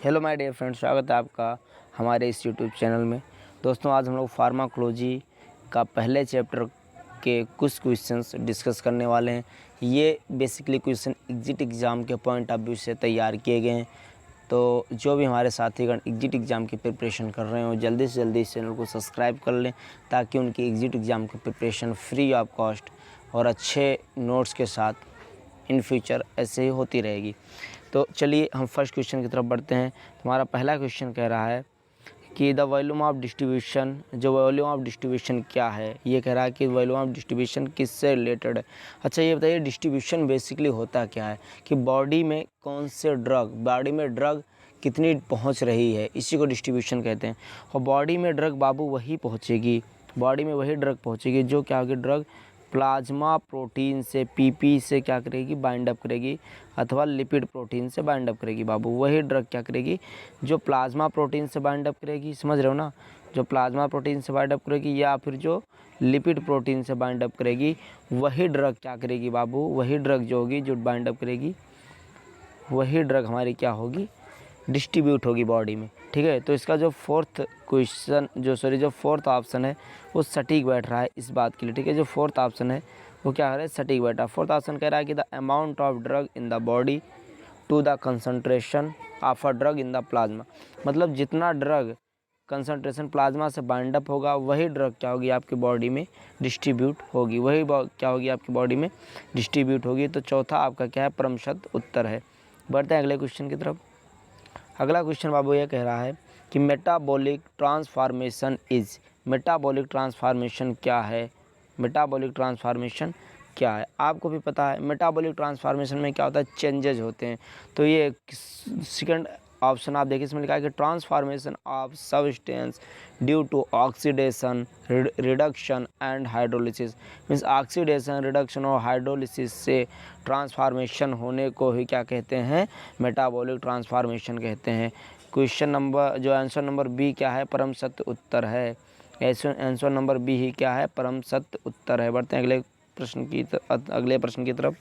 Hello my dear friends, स्वागत है आपका हमारे इस यूट्यूब चैनल में। दोस्तों, आज हम लोग फार्माकोलॉजी का पहले चैप्टर के कुछ क्वेश्चंस डिस्कस करने वाले हैं। ये बेसिकली क्वेश्चन एग्जिट एग्ज़ाम के पॉइंट ऑफ व्यू से तैयार किए गए हैं। तो जो भी हमारे साथीगण एग्जिट एग्ज़ाम की प्रिपरेशन कर रहे हो, जल्दी से जल्दी इस चैनल को सब्सक्राइब कर लें ताकि उनकी एग्जिट एग्ज़ाम की प्रिपरेशन फ्री ऑफ कॉस्ट और अच्छे नोट्स के साथ इन फ्यूचर ऐसे ही होती रहेगी। तो चलिए हम फर्स्ट क्वेश्चन की तरफ बढ़ते हैं। हमारा पहला क्वेश्चन कह रहा है कि द वॉल्यूम ऑफ डिस्ट्रीब्यूशन, जो वॉल्यूम ऑफ डिस्ट्रीब्यूशन क्या है। ये कह रहा है कि वॉल्यूम ऑफ डिस्ट्रीब्यूशन किससे रिलेटेड है। अच्छा, ये बताइए डिस्ट्रीब्यूशन बेसिकली होता क्या है कि बॉडी में कौन से बॉडी में ड्रग कितनी पहुंच रही है, इसी को डिस्ट्रीब्यूशन कहते हैं। और बॉडी में ड्रग बाबू वही पहुंचेगी, बॉडी में वही ड्रग पहुंचेगी जो क्या होगी, ड्रग प्लाज्मा प्रोटीन से पीपी से क्या करेगी, बाइंड अप करेगी, अथवा लिपिड प्रोटीन से बाइंड अप करेगी। बाबू वही ड्रग क्या करेगी, जो प्लाज्मा प्रोटीन से बाइंड अप करेगी, समझ रहे हो ना, जो प्लाज्मा प्रोटीन से बाइंड अप करेगी या फिर जो लिपिड प्रोटीन से बाइंड अप करेगी, वही ड्रग क्या करेगी बाबू, वही ड्रग जो होगी, जो बाइंड अप करेगी, वही ड्रग हमारी क्या होगी, डिस्ट्रीब्यूट होगी बॉडी में। ठीक है, तो इसका जो फोर्थ ऑप्शन है वो सटीक बैठ रहा है इस बात के लिए। ठीक है, जो फोर्थ ऑप्शन है वो क्या है, सटीक बैठा। फोर्थ ऑप्शन कह रहा है कि the amount of drug in the body to the concentration of a drug in the plasma, मतलब जितना ड्रग कंसंट्रेशन प्लाज्मा से बाइंड अप होगा वही ड्रग क्या होगी आपकी बॉडी में डिस्ट्रीब्यूट होगी, वही क्या होगी आपकी बॉडी में डिस्ट्रीब्यूट होगी। तो चौथा आपका क्या है, परमशत उत्तर है। बढ़ते हैं अगले क्वेश्चन की तरफ। अगला क्वेश्चन बाबू ये कह रहा है कि metabolic transformation is, metabolic transformation क्या है, मेटाबॉलिक ट्रांसफॉर्मेशन क्या है। आपको भी पता है मेटाबॉलिक ट्रांसफॉर्मेशन में क्या होता है, चेंजेज होते हैं। तो ये सेकंड ऑप्शन आप देखिए, इसमें लिखा है कि transformation of substance due to oxidation, reduction and hydrolysis. Means oxidation, reduction और हाइड्रोलिसिस से ट्रांसफॉर्मेशन होने को ही क्या कहते हैं, मेटाबॉलिक ट्रांसफॉर्मेशन कहते हैं। क्वेश्चन नंबर जो आंसर नंबर बी क्या है, परम सत्य उत्तर है। आंसर नंबर बी ही क्या है, परम सत्य उत्तर है। बढ़ते हैं अगले प्रश्न की तरफ।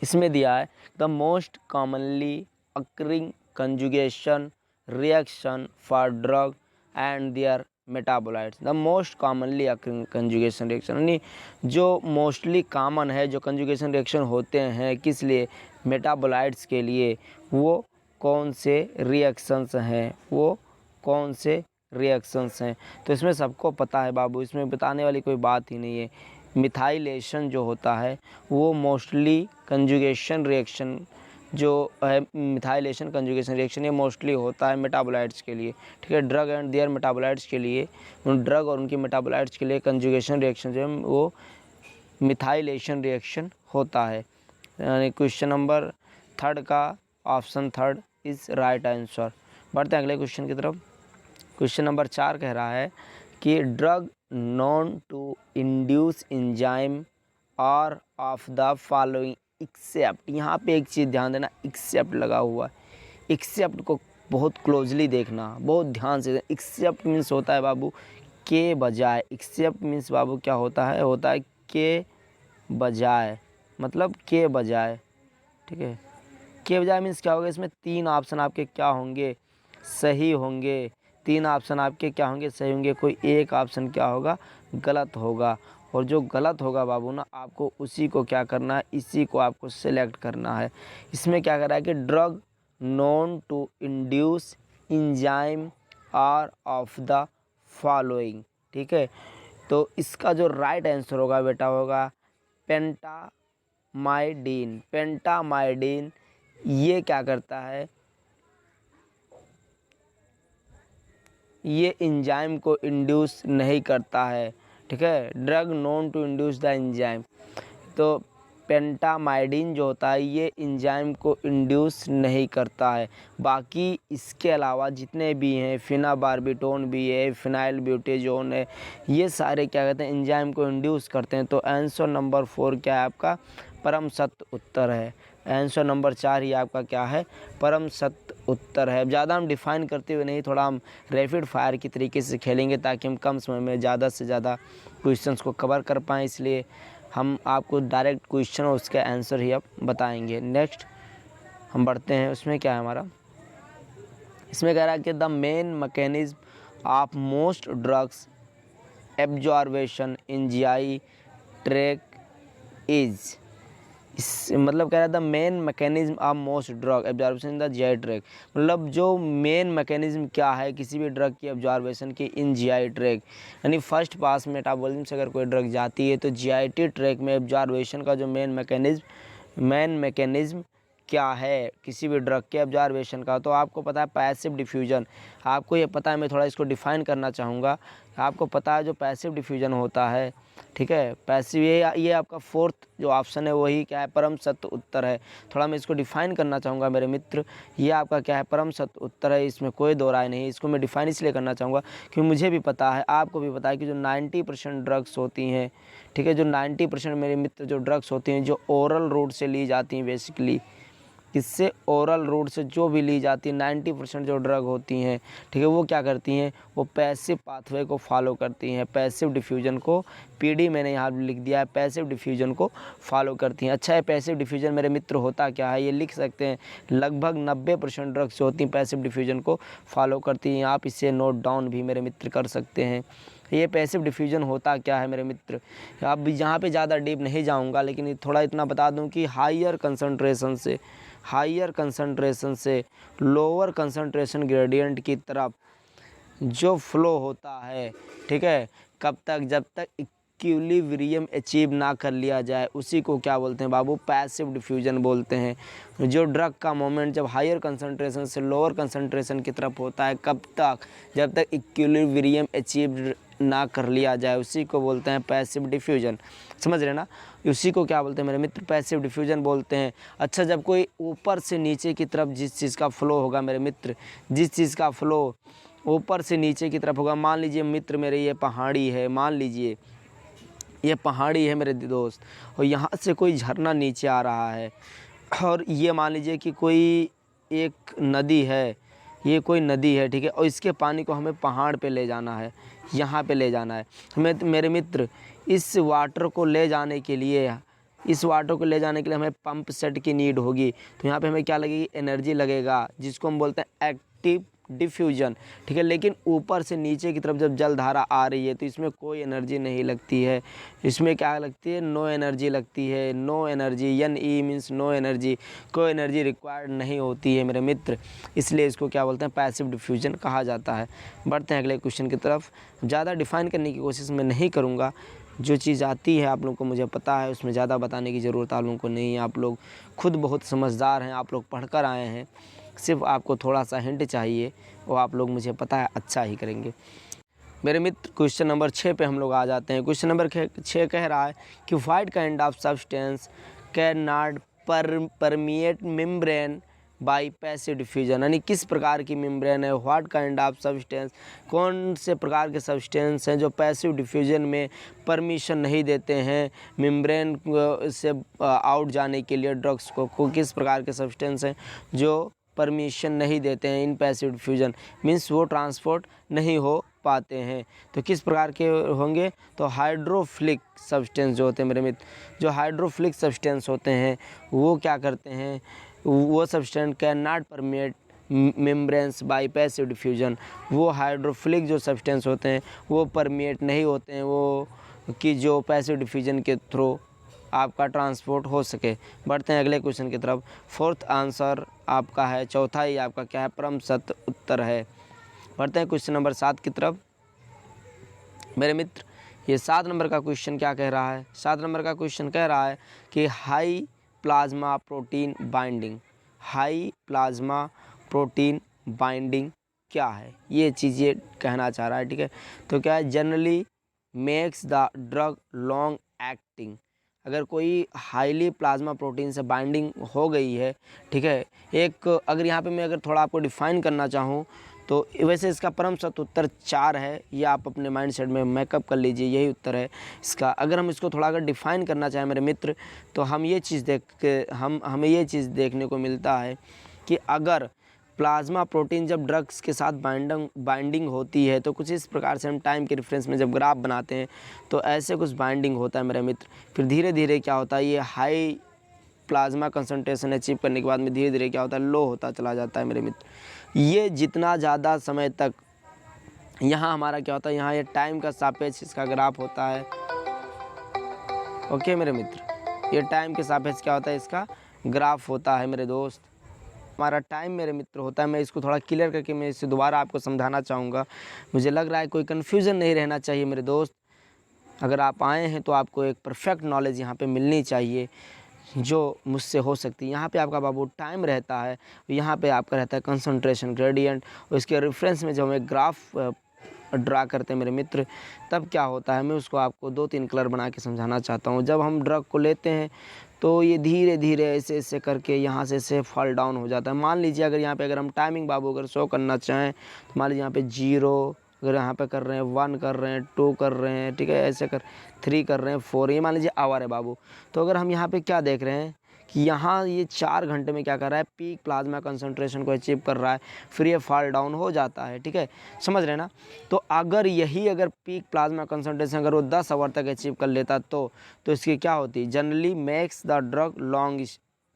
इसमें दिया है the most commonly occurring conjugation reaction for drug and their metabolites. The most commonly occurring conjugation reaction, यानी जो मोस्टली कॉमन है, जो कंजुगेशन रिएक्शन होते हैं किस लिए, मेटाबोलाइट्स के लिए, वो कौन से रिएक्शंस हैं, वो कौन से रिएक्शंस हैं। तो इसमें सबको पता है बाबू, इसमें बताने वाली कोई बात ही नहीं है। मिथाइलेशन जो होता है वो मोस्टली कंजुगेशन रिएक्शन जो है, मिथाइलेशन कंजुगेशन रिएक्शन, ये मोस्टली होता है मेटाबोलाइट्स के लिए। ठीक है, ड्रग एंड देयर मेटाबोलाइट्स के लिए, उन ड्रग और उनकी मेटाबोलाइट्स के लिए कंजुगेशन रिएक्शन जो है वो मिथाइलेशन रिएक्शन होता है। यानी क्वेश्चन नंबर थर्ड का option third is right answer. बढ़ते हैं अगले क्वेश्चन की तरफ। क्वेश्चन नंबर 4 कह रहा है कि drug known to induce enzyme are of the following except. यहाँ पे एक चीज़ ध्यान देना, एक्सेप्ट लगा हुआ है, एक्सेप्ट को बहुत क्लोजली देखना, बहुत ध्यान से। एक्सेप्ट मीन्स होता है बाबू के बजाय, एक्सेप्ट मीन्स बाबू क्या होता है, होता है के बजाय, मतलब के बजाय। ठीक है, के बजाय मीन्स क्या होगा, इसमें 3 ऑप्शन आपके क्या होंगे, सही होंगे। 3 ऑप्शन आपके क्या होंगे, सही होंगे। कोई एक ऑप्शन क्या होगा, गलत होगा। और जो गलत होगा बाबू ना, आपको उसी को क्या करना है, इसी को आपको सेलेक्ट करना है। इसमें क्या कर रहा है कि drug known to induce enzyme are of the following. ठीक है, तो इसका जो राइट आंसर होगा बेटा होगा पेंटामाइडिन। पेंटामाइडिन ये क्या करता है, ये एंजाइम को इंड्यूस नहीं करता है। ठीक है, drug known to induce the enzyme, तो पेंटामाइडिन जो होता है ये एंजाइम को इंड्यूस नहीं करता है। बाकी इसके अलावा जितने भी हैं, फिनाबार्बिटोन भी है, फिनाइल ब्यूटेजोन है, ये सारे क्या कहते हैं, एंजाइम को इंड्यूस करते हैं। तो आंसर नंबर 4 क्या है आपका, परम सत्य उत्तर है। आंसर नंबर 4 ही आपका क्या है, परम सत्य उत्तर है। ज़्यादा हम डिफाइन करते हुए नहीं, थोड़ा हम रैपिड फायर की तरीके से खेलेंगे ताकि हम कम समय में ज़्यादा से ज़्यादा क्वेश्चंस को कवर कर पाएँ, इसलिए हम आपको डायरेक्ट क्वेश्चन और उसके आंसर ही अब बताएंगे। नेक्स्ट हम बढ़ते हैं, उसमें क्या है हमारा इसमें कह रहा है कि the main mechanism of most drugs absorption in GI tract is, इस मतलब कह रहा था main mechanism of most drug absorption in the GI tract, मतलब जो मेन मैकेनिज्म क्या है किसी भी ड्रग की एब्जॉर्बेशन की इन जीआई ट्रैक, यानी फर्स्ट पास मेटाबॉलिज्म से अगर कोई ड्रग जाती है तो जीआईटी ट्रैक में एब्जॉर्बेशन का जो मेन मैकेनिज्म क्या है किसी भी ड्रग के एब्जॉर्बेशन का, तो आपको पता है पैसिव डिफ्यूजन। आपको ये पता है, मैं थोड़ा इसको डिफाइन करना चाहूँगा। आपको पता है जो पैसिव डिफ्यूजन होता है, ठीक है, पैसिव, ये आपका फोर्थ जो ऑप्शन है वही क्या है, परम सत्य उत्तर है। थोड़ा मैं इसको डिफाइन करना चाहूँगा मेरे मित्र, ये आपका क्या है, परम सत्य उत्तर है, इसमें कोई दो राय नहीं। इसको मैं डिफाइन इसलिए करना चाहूँगा क्योंकि मुझे भी पता है, आपको भी पता है कि जो 90% ड्रग्स होती हैं, ठीक है, जो 90% मेरे मित्र जो ड्रग्स होती हैं जो ओरल रूट से ली जाती हैं, बेसिकली इससे ओरल रूट से जो भी ली जाती है 90% जो ड्रग होती हैं, ठीक है, वो क्या करती हैं, वो पैसिव पाथवे को फॉलो करती हैं, पैसिव डिफ्यूजन को, पीडी मैंने यहाँ लिख दिया है, पैसिव डिफ्यूजन को फॉलो करती हैं। अच्छा है, पैसिव डिफ्यूजन मेरे मित्र होता क्या है, ये लिख सकते हैं, लगभग 90% ड्रग्स होती हैं पैसिव डिफ्यूजन को फॉलो करती हैं। आप इसे नोट डाउन भी मेरे मित्र कर सकते हैं। ये पैसिव डिफ्यूजन होता क्या है मेरे मित्र, अब यहाँ पे ज़्यादा डीप नहीं जाऊँगा, लेकिन थोड़ा इतना बता दूँ कि हायर कंसंट्रेशन से लोअर कंसंट्रेशन ग्रेडियंट की तरफ जो फ्लो होता है, ठीक है, कब तक, जब तक इक्विलिब्रियम अचीव ना कर लिया जाए, उसी को क्या बोलते हैं बाबू, पैसिव डिफ्यूजन बोलते हैं। जो ड्रग का मोमेंट जब हायर कंसंट्रेशन से लोअर कंसंट्रेशन की तरफ होता है, कब तक, जब तक इक्विलिब्रियम अचीव ना कर लिया जाए, उसी को बोलते हैं पैसिव डिफ्यूजन। समझ रहे ना, उसी को क्या बोलते हैं मेरे मित्र, पैसिव डिफ्यूजन बोलते हैं। अच्छा, जब कोई ऊपर से नीचे की तरफ जिस चीज़ का फ्लो होगा मेरे मित्र, जिस चीज़ का फ्लो ऊपर से नीचे की तरफ होगा, मान लीजिए मित्र मेरे ये पहाड़ी है, मान लीजिए ये पहाड़ी है मेरे दोस्त, और यहाँ से कोई झरना नीचे आ रहा है, और ये मान लीजिए कि कोई एक नदी है, ये कोई नदी है, ठीक है, और इसके पानी को हमें पहाड़ पे ले जाना है, यहाँ पे ले जाना है हमें, मेरे मित्र इस वाटर को ले जाने के लिए हमें पंप सेट की नीड होगी। तो यहाँ पे हमें क्या लगेगी, एनर्जी लगेगा, जिसको हम बोलते हैं एक्टिव डिफ्यूजन, ठीक है। लेकिन ऊपर से नीचे की तरफ जब जल धारा आ रही है तो इसमें कोई एनर्जी नहीं लगती है, इसमें क्या लगती है, नो एनर्जी लगती है, no energy, NE means no energy, कोई एनर्जी रिक्वायर्ड नहीं होती है मेरे मित्र, इसलिए इसको क्या बोलते हैं, पैसिव डिफ्यूजन कहा जाता है। बढ़ते हैं अगले क्वेश्चन की तरफ। ज़्यादा डिफाइन करने की कोशिश मैं नहीं करूँगा, जो चीज़ आती है आप लोगों को मुझे पता है, उसमें ज़्यादा बताने की ज़रूरत आप लोगों को नहीं है, आप लोग खुद बहुत समझदार हैं, आप लोग पढ़ कर आए हैं, सिर्फ आपको थोड़ा सा हिंट चाहिए, वो आप लोग मुझे पता है अच्छा ही करेंगे। मेरे मित्र क्वेश्चन नंबर 6 पे हम लोग आ जाते हैं। क्वेश्चन नंबर 6 कह रहा है कि what kind of substance can not permeate membrane by passive diffusion, यानी किस प्रकार की मेम्ब्रेन है, व्हाट काइंड ऑफ सब्सटेंस, कौन से प्रकार के सब्सटेंस हैं जो पैसिव डिफ्यूजन में परमिशन नहीं देते हैं मेम्ब्रेन से आउट जाने के लिए ड्रग्स को किस प्रकार के सब्सटेंस हैं जो परमिशन नहीं देते हैं इन पैसिव डिफ्यूजन, मीन्स वो ट्रांसपोर्ट नहीं हो पाते हैं। तो किस प्रकार के होंगे, तो हाइड्रोफिलिक सब्सटेंस जो होते हैं मेरे मित्र, जो हाइड्रोफिलिक सब्सटेंस होते हैं वो क्या करते हैं, वो substance can not permeate membranes by passive diffusion, वो हाइड्रोफिलिक जो सब्सटेंस होते हैं वो परमिएट नहीं होते हैं, वो कि जो पैसिव डिफ्यूजन के थ्रू आपका ट्रांसपोर्ट हो सके। बढ़ते हैं अगले क्वेश्चन की तरफ। फोर्थ आंसर आपका है, चौथा ही आपका क्या है, परम सत्य उत्तर है। बढ़ते हैं क्वेश्चन नंबर 7 की तरफ। मेरे मित्र ये 7 नंबर का क्वेश्चन क्या कह रहा है, 7 नंबर का क्वेश्चन कह रहा है कि high plasma protein binding, high plasma protein binding क्या है, ये चीज़ें कहना चाह रहा है, ठीक है। तो क्या है, generally makes the drug long acting, अगर कोई हाईली प्लाज्मा प्रोटीन से बाइंडिंग हो गई है, ठीक है, एक अगर यहाँ पे मैं अगर थोड़ा आपको डिफाइन करना चाहूँ तो वैसे इसका परम सत्य उत्तर 4 है, ये आप अपने माइंड सेट में मेकअप कर लीजिए, यही उत्तर है इसका। अगर हम इसको थोड़ा अगर डिफाइन करना चाहें मेरे मित्र, तो हम ये चीज़ हमें ये चीज़ देखने को मिलता है कि अगर प्लाज्मा प्रोटीन जब ड्रग्स के साथ बाइंडिंग होती है तो कुछ इस प्रकार से हम टाइम के रेफरेंस में जब ग्राफ बनाते हैं तो ऐसे कुछ बाइंडिंग होता है मेरे मित्र। फिर धीरे धीरे क्या होता है, ये हाई प्लाज्मा कंसंट्रेशन अचीव करने के बाद में धीरे धीरे क्या होता है, लो होता चला जाता है मेरे मित्र। ये जितना ज़्यादा समय तक यहाँ हमारा क्या होता है, यहाँ ये टाइम का सापेक्ष इसका ग्राफ होता है। ओके मेरे मित्र, ये टाइम के सापेक्ष क्या होता है, इसका ग्राफ होता है मेरे दोस्त। हमारा टाइम मेरे मित्र होता है, मैं इसको थोड़ा क्लियर करके मैं इसे दोबारा आपको समझाना चाहूँगा। मुझे लग रहा है कोई कन्फ्यूज़न नहीं रहना चाहिए मेरे दोस्त। अगर आप आए हैं तो आपको एक परफेक्ट नॉलेज यहाँ पे मिलनी चाहिए जो मुझसे हो सकती है। यहाँ पे आपका बाबू टाइम रहता है, यहाँ पे आपका रहता है कंसंट्रेशन ग्रेडियंट, और इसके रेफरेंस में जब हम एक ग्राफ ड्रा करते हैं मेरे मित्र, तब क्या होता है, मैं उसको आपको 2-3 कलर बना के समझाना चाहता हूँ। जब हम ड्रग को लेते हैं तो ये धीरे धीरे ऐसे ऐसे करके यहाँ से ऐसे फॉल डाउन हो जाता है। मान लीजिए अगर यहाँ पे अगर हम टाइमिंग बाबू अगर शो करना चाहें तो मान लीजिए यहाँ पे 0, अगर यहाँ पे कर रहे हैं 1 कर रहे हैं, 2 कर रहे हैं, ठीक है, ऐसे कर 3 कर रहे हैं, 4, ये मान लीजिए आवर है बाबू। तो अगर हम यहाँ पे क्या देख रहे हैं कि यहाँ ये 4 घंटे में क्या कर रहा है, पीक प्लाज्मा कंसंट्रेशन को अचीव कर रहा है, फिर ये फॉल डाउन हो जाता है, ठीक है, समझ रहे हैं ना। तो अगर पीक प्लाज्मा कंसंट्रेशन अगर वो 10 आवर तक अचीव कर लेता तो इसकी क्या होती, generally makes the drug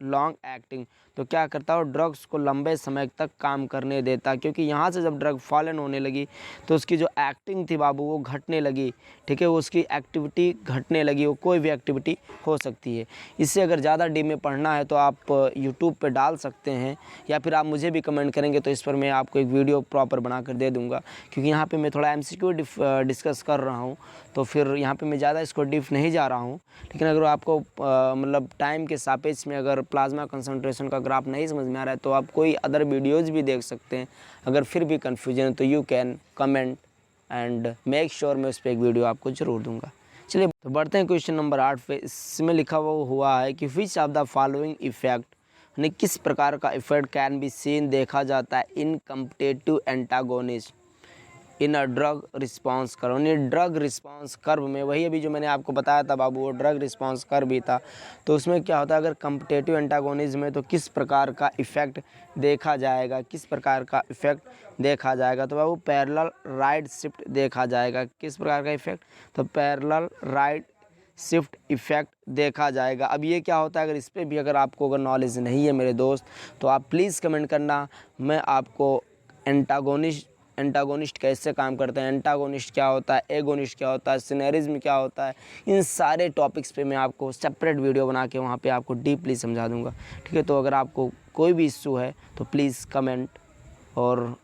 long acting. तो क्या करता है, ड्रग्स को लंबे समय तक काम करने देता, क्योंकि यहाँ से जब ड्रग फॉलन होने लगी तो उसकी जो एक्टिंग थी बाबू वो घटने लगी, ठीक है, उसकी एक्टिविटी घटने लगी। वो कोई भी एक्टिविटी हो सकती है। इससे अगर ज़्यादा डीप में पढ़ना है तो आप यूट्यूब पे डाल सकते हैं, या फिर आप मुझे भी कमेंट करेंगे तो इस पर मैं आपको एक वीडियो प्रॉपर बना कर दे दूँगा। क्योंकि यहाँ पर मैं थोड़ा MCQ डिस्कस कर रहा हूँ, तो फिर यहाँ पर मैं ज़्यादा इसको डीप नहीं जा रहा हूँ। लेकिन अगर आपको मतलब टाइम के सापेक्ष में अगर प्लाज्मा कंसंट्रेशन का ग्राफ नहीं समझ में आ रहा है तो आप कोई अदर वीडियोज़ भी देख सकते हैं। अगर फिर भी कन्फ्यूजन है तो you can comment and make sure मैं उस पर एक वीडियो आपको ज़रूर दूंगा। चलिए तो बढ़ते हैं क्वेश्चन नंबर 8 पे। इसमें लिखा हुआ है कि which of the following effect, यानी किस प्रकार का इफेक्ट कैन बी सीन देखा जाता है in competitive antagonist in a drug response curve. यानी ड्रग रिस्पॉन्स कर्व में, वही अभी जो मैंने आपको बताया था बाबू वो ड्रग रिस्पॉन्स कर्व भी था। तो उसमें क्या होता है, अगर कम्पिटेटिव एंटागोनिज्म में तो किस प्रकार का इफेक्ट देखा जाएगा, किस प्रकार का इफेक्ट देखा जाएगा, तो बाबू पैरेलल राइट शिफ्ट देखा जाएगा। किस प्रकार का इफेक्ट, तो पैरेलल राइट शिफ्ट इफेक्ट देखा जाएगा। अब ये क्या होता है, अगर इस पर भी अगर आपको अगर नॉलेज नहीं है मेरे दोस्त तो आप प्लीज़ कमेंट करना, मैं आपको एंटागोनिस्ट कैसे काम करते हैं, एंटागोनिस्ट क्या होता है, एगोनिस्ट क्या होता है, सिनेरिज्म क्या होता है, इन सारे टॉपिक्स पे मैं आपको सेपरेट वीडियो बना के वहाँ पे आपको डीपली समझा दूँगा, ठीक है। तो अगर आपको कोई भी इश्यू है तो प्लीज़ कमेंट और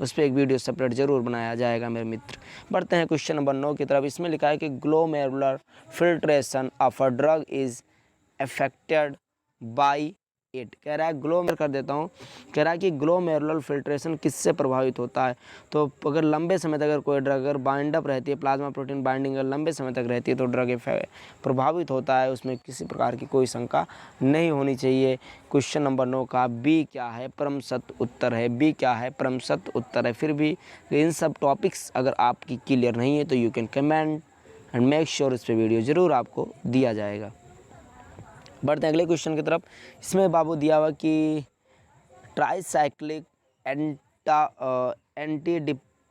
उस पर एक वीडियो सेपरेट ज़रूर बनाया जाएगा मेरे मित्र। बढ़ते हैं क्वेश्चन नंबर 9 की तरफ। इसमें लिखा है कि glomerular filtration of a drug is affected by it. कह रहा है ग्लोमेर कर देता हूँ, कह रहा है कि ग्लोमेरुलर फिल्ट्रेशन किससे प्रभावित होता है। तो अगर लंबे समय तक अगर कोई ड्रग अगर बाइंड अप रहती है, प्लाज्मा प्रोटीन बाइंडिंग अगर लंबे समय तक रहती है तो ड्रग प्रभावित होता है, उसमें किसी प्रकार की कोई शंका नहीं होनी चाहिए। क्वेश्चन नंबर 9 का बी क्या है, परम सत्य उत्तर है। बी क्या है, परम सत्य उत्तर है। फिर भी इन सब टॉपिक्स अगर आपकी क्लियर नहीं है तो you can comment and make sure इस पर वीडियो ज़रूर आपको दिया जाएगा। बढ़ते हैं अगले क्वेश्चन की तरफ। इसमें बाबू दिया हुआ कि tricyclic anti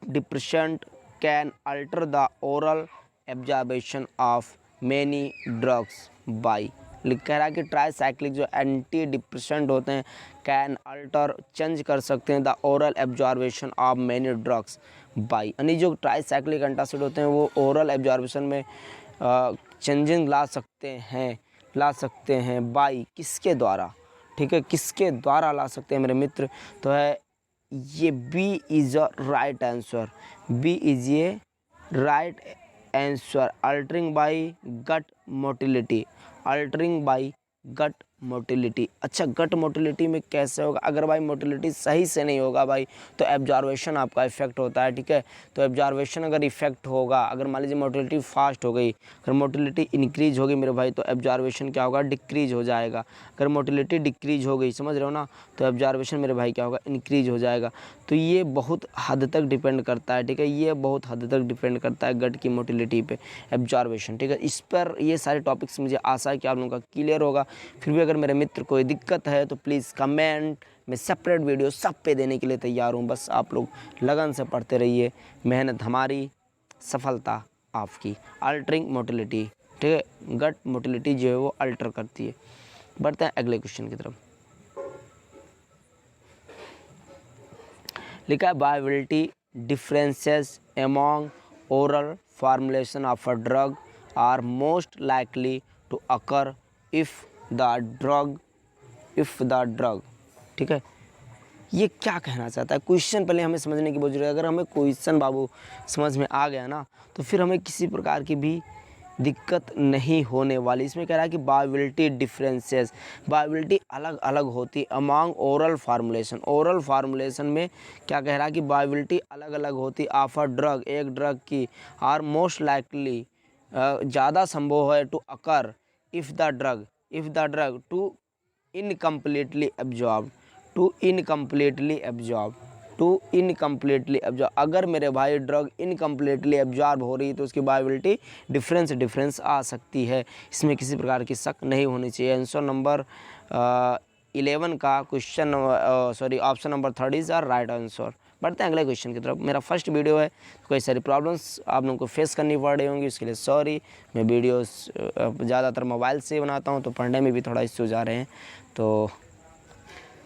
depressant can alter the oral absorption of many drugs by. कह रहा है कि ट्राईसाइक्लिक जो एंटी डिप्रेसेंट होते हैं कैन अल्टर चेंज कर सकते हैं the oral absorption of many drugs by, यानी जो ट्राईसाइक्लिक एंटासिड होते हैं वो ओरल एब्जॉर्बेशन में चेंजिंग ला सकते हैं बाई किसके द्वारा, ठीक है, किसके द्वारा ला सकते हैं मेरे मित्र। तो है ये B is a right answer, B is a right answer. Altering by gut motility, altering by gut motility. अच्छा, गट मोटिलिटी में कैसे होगा, अगर भाई मोटिलिटी सही से नहीं होगा भाई तो एब्जॉर्बेशन आपका इफेक्ट होता है, ठीक है। तो एब्जॉर्बेशन अगर इफेक्ट होगा, अगर मान लीजिए मोटिलिटी फास्ट हो गई, अगर मोटिलिटी इंक्रीज होगी मेरे भाई तो एब्जॉर्बेशन क्या होगा, डिक्रीज हो जाएगा। अगर मोटिलिटी डिक्रीज हो गई, समझ रहे हो ना, तो एब्जॉर्बेशन मेरे भाई क्या होगा, इंक्रीज हो जाएगा। तो ये बहुत हद तक डिपेंड करता है, ठीक है, ये बहुत हद तक डिपेंड करता है गट की मोटिलिटी पे, एब्जॉर्बेशन, ठीक है। इस पर ये सारे टॉपिक्स मुझे आशा है कि आप लोगों का क्लियर होगा। फिर भी अगर मेरे मित्र कोई दिक्कत है तो प्लीज़ कमेंट, मैं सेपरेट वीडियो सब पे देने के लिए तैयार हूँ। बस आप लोग लगन से पढ़ते रहिए, मेहनत हमारी, सफलता आपकी। अल्टरिंग मोटिलिटी, ठीक है, गट मोटिलिटी जो है वो अल्टर करती है। बढ़ते हैं अगले क्वेश्चन की तरफ। लिखा है bioavailability differences among oral formulation of a drug are most likely to occur if the drug, ठीक है। ये क्या कहना चाहता है क्वेश्चन, पहले हमें समझने की बहुत जरूरत है। अगर हमें क्वेश्चन बाबू समझ में आ गया ना तो फिर हमें किसी प्रकार की भी दिक्कत नहीं होने वाली। इसमें कह रहा है कि बायोबिलिटी डिफरेंसेस, बायोबिलिटी अलग अलग होती among oral formulation. Oral formulation में क्या कह रहा है कि बायोबिलिटी अलग अलग होती ऑफ अ ड्रग, एक ड्रग की, आर मोस्ट लाइकली ज़्यादा संभव है to occur if the drug to incompletely absorb, to incompletely absorb, अगर मेरे भाई ड्रग इनकम्प्लीटली एब्जॉर्ब हो रही है तो उसकी बायोबिलिटी डिफरेंस आ सकती है। इसमें किसी प्रकार की शक नहीं होनी चाहिए। आंसर नंबर 11 का question option number 3 is our right answer. बढ़ते हैं अगले क्वेश्चन की तरफ। मेरा फर्स्ट वीडियो है, कई सारी प्रॉब्लम्स आप लोगों को फेस करनी पड़ रही होंगी, उसके लिए सॉरी। मैं वीडियोस ज़्यादातर मोबाइल से बनाता हूं तो पढ़ने में भी थोड़ा इश्यूज आ रहे हैं। तो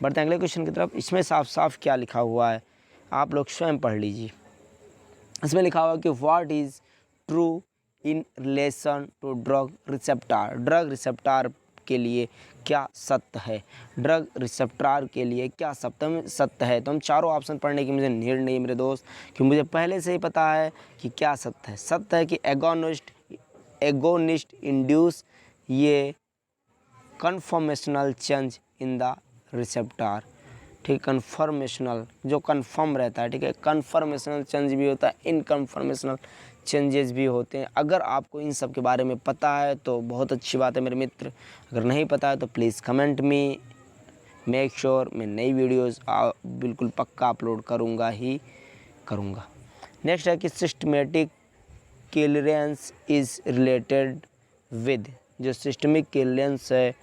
बढ़ते हैं अगले क्वेश्चन की तरफ। इसमें साफ साफ क्या लिखा हुआ है आप लोग स्वयं पढ़ लीजिए। इसमें लिखा हुआ है कि what is true in relation to drug receptor, drug receptor के लिए क्या सत्य है, ड्रग रिसेप्टार के लिए क्या सत्य है। तो हम चारों ऑप्शन पढ़ने की मुझे नीड नहीं है मेरे दोस्त, कि मुझे पहले से ही पता है कि क्या सत्य है। सत्य है कि एगोनिस्ट इंड्यूस ये conformational change in the receptor, ठीक, कन्फर्मेशनल जो कन्फर्म रहता है, ठीक है। कन्फर्मेशनल चेंज भी होता है, इनकन्फर्मेशनल चेंजेस भी होते हैं। अगर आपको इन सब के बारे में पता है तो बहुत अच्छी बात है मेरे मित्र, अगर नहीं पता है तो please comment me, make sure मैं नई वीडियोस बिल्कुल पक्का अपलोड करूँगा ही करूँगा। नेक्स्ट है कि systematic clearance is related with, जो सिस्टमिक क्लियरेंस है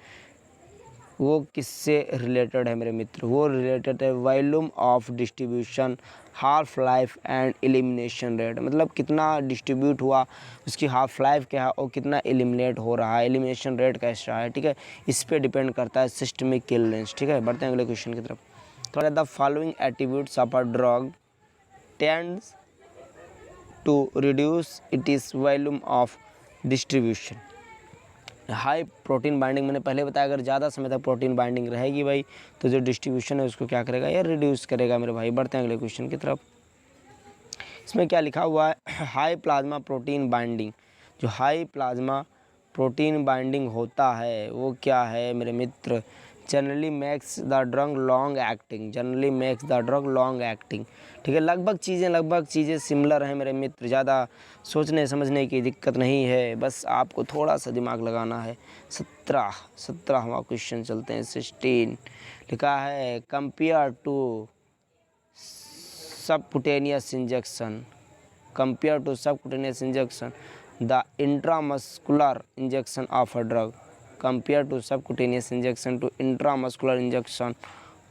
वो किससे रिलेटेड है मेरे मित्र, वो रिलेटेड है volume of distribution, half life and elimination rate, मतलब कितना डिस्ट्रीब्यूट हुआ, उसकी हाफ लाइफ क्या है और कितना एलिमिनेट हो रहा है, एलिमिनेशन रेट कैसा है, ठीक है। इस पे डिपेंड करता है सिस्टमिक क्लियरेंस, ठीक है। बढ़ते हैं अगले क्वेश्चन की तरफ। थोड़ा the following attributes of a drug tends to reduce it is volume of distribution. High protein binding, मैंने पहले बताया अगर ज़्यादा समय तक प्रोटीन बाइंडिंग रहेगी भाई तो जो डिस्ट्रीब्यूशन है उसको क्या करेगा, या रिड्यूस करेगा मेरे भाई। बढ़ते हैं अगले क्वेश्चन की तरफ। इसमें क्या लिखा हुआ है, हाई प्लाज्मा प्रोटीन बाइंडिंग, जो हाई प्लाज्मा प्रोटीन बाइंडिंग होता है वो क्या है मेरे मित्र, generally makes the drug long acting, generally makes the drug long acting, ठीक है। लगभग चीज़ें सिमिलर हैं मेरे मित्र, ज़्यादा सोचने समझने की दिक्कत नहीं है, बस आपको थोड़ा सा दिमाग लगाना है। 17वां क्वेश्चन चलते हैं। 16 लिखा है compare to subcutaneous injection, compare to subcutaneous injection the intramuscular injection of a drug, compare to subcutaneous injection to intramuscular injection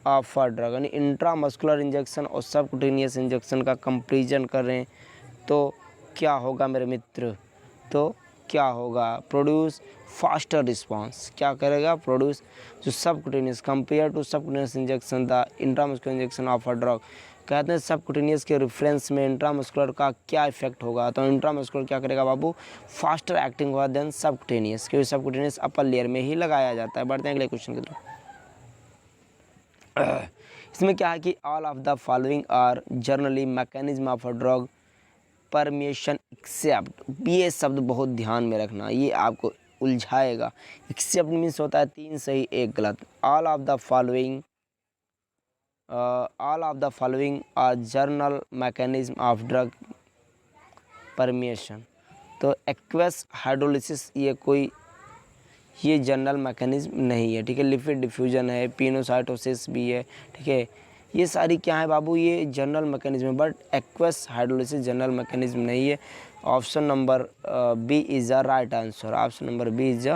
of a drug, यानी इंट्रामस्कुलर इंजेक्शन और सबकुटेनियस इंजेक्शन का कंपेरिजन करें तो क्या होगा मेरे मित्र, तो क्या होगा, प्रोड्यूस फास्टर रिस्पांस, क्या करेगा, प्रोड्यूस जो subcutaneous, compare to subcutaneous injection the intramuscular injection of a drug, कहते हैं सबकुटेनियस के रेफरेंस में इंट्रामस्कुलर का क्या इफेक्ट होगा, तो इंट्रामस्कुलर क्या करेगा बाबू, फास्टर एक्टिंग होगा देन सबकुटेनियस, क्योंकि सबकुटेनियस अपर लेयर में ही लगाया जाता है। बढ़ते हैं अगले क्वेश्चन की तरफ। इसमें क्या है कि all of the following are generally mechanism of a drug permeation except, ये शब्द बहुत ध्यान में रखना, ये आपको उलझाएगा। एक्सेप्ट मीन्स होता है 3 सही 1 गलत। All of the following are general mechanism of drug permeation, तो एक्वस हाइड्रोलिसिस ये जनरल मैकेनिज्म नहीं है, ठीक है। लिपिड डिफ्यूजन है, पिनोसाइटोसिस भी है, ठीक है। ये सारी क्या है बाबू, ये जनरल मैकेनिज्म है, but aqueous hydrolysis general mechanism नहीं है। Option number B is the right answer, option number B is the